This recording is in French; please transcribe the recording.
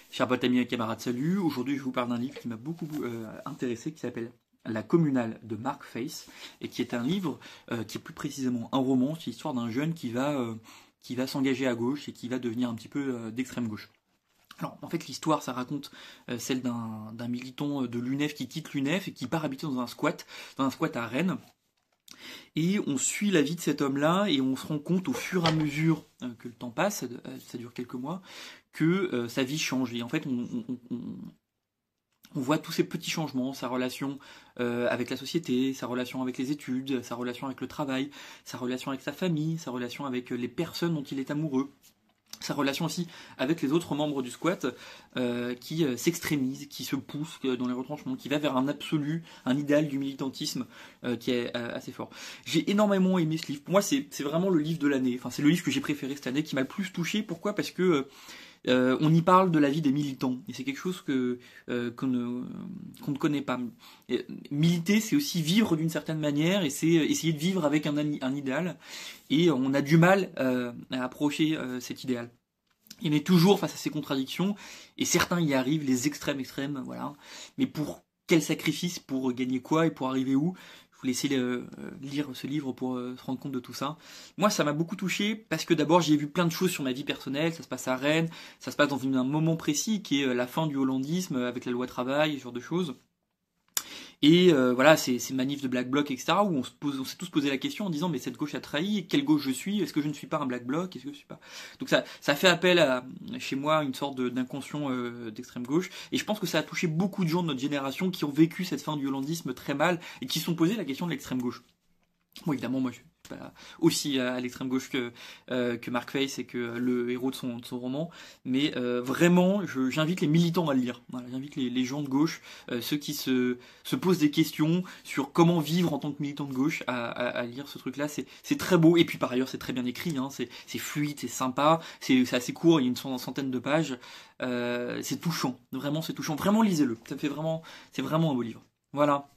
Chers potes, amis et camarades, salut. Aujourd'hui, je vous parle d'un livre qui m'a beaucoup intéressé, qui s'appelle La Communale de Mark Face, et qui est un livre qui est plus précisément un roman. C'est l'histoire d'un jeune qui va s'engager à gauche et qui va devenir un petit peu d'extrême gauche. Alors, en fait, l'histoire, ça raconte celle d'un militant de l'UNEF qui quitte l'UNEF et qui part habiter dans un squat à Rennes. Et on suit la vie de cet homme-là et on se rend compte au fur et à mesure que le temps passe, ça dure quelques mois, que sa vie change. Et en fait, on voit tous ces petits changements, sa relation avec la société, sa relation avec les études, sa relation avec le travail, sa relation avec sa famille, sa relation avec les personnes dont il est amoureux. Sa relation aussi avec les autres membres du squat qui s'extrémisent, qui se poussent dans les retranchements, qui va vers un absolu, un idéal du militantisme qui est assez fort. J'ai énormément aimé ce livre. Pour moi, c'est vraiment le livre de l'année. Enfin, c'est le livre que j'ai préféré cette année, qui m'a le plus touché. Pourquoi ? Parce que on y parle de la vie des militants. Et c'est quelque chose qu'on ne connaît pas. Et militer, c'est aussi vivre d'une certaine manière, et c'est essayer de vivre avec un idéal. Et on a du mal à approcher cet idéal. Il est toujours face à ces contradictions, et certains y arrivent, les extrêmes, voilà. Mais pour quel sacrifice, pour gagner quoi et pour arriver où ? Je vous laisse lire ce livre pour se rendre compte de tout ça. Moi, ça m'a beaucoup touché parce que d'abord, j'ai vu plein de choses sur ma vie personnelle. Ça se passe à Rennes, ça se passe dans un moment précis qui est la fin du hollandisme avec la loi travail, ce genre de choses. Et voilà, ces manifs de Black Bloc, etc., où on s'est tous posé la question en disant mais cette gauche a trahi, quelle gauche je suis, est-ce que je ne suis pas un Black Bloc, est-ce que je suis pas... Donc ça fait appel à, chez moi, une sorte d'inconscient d'extrême gauche, et je pense que ça a touché beaucoup de gens de notre génération qui ont vécu cette fin du hollandisme très mal, et qui se sont posé la question de l'extrême gauche. Bon, évidemment, moi je suis pas aussi à l'extrême gauche que Mark Face et que le héros de son roman, mais vraiment, j'invite les militants à le lire. Voilà, j'invite les gens de gauche, ceux qui se posent des questions sur comment vivre en tant que militant de gauche, à lire ce truc-là. C'est très beau, et puis par ailleurs, c'est très bien écrit, hein, c'est fluide, c'est sympa, c'est assez court, il y a une centaine de pages. C'est touchant, vraiment c'est touchant. Vraiment, lisez-le. C'est vraiment un beau livre. Voilà.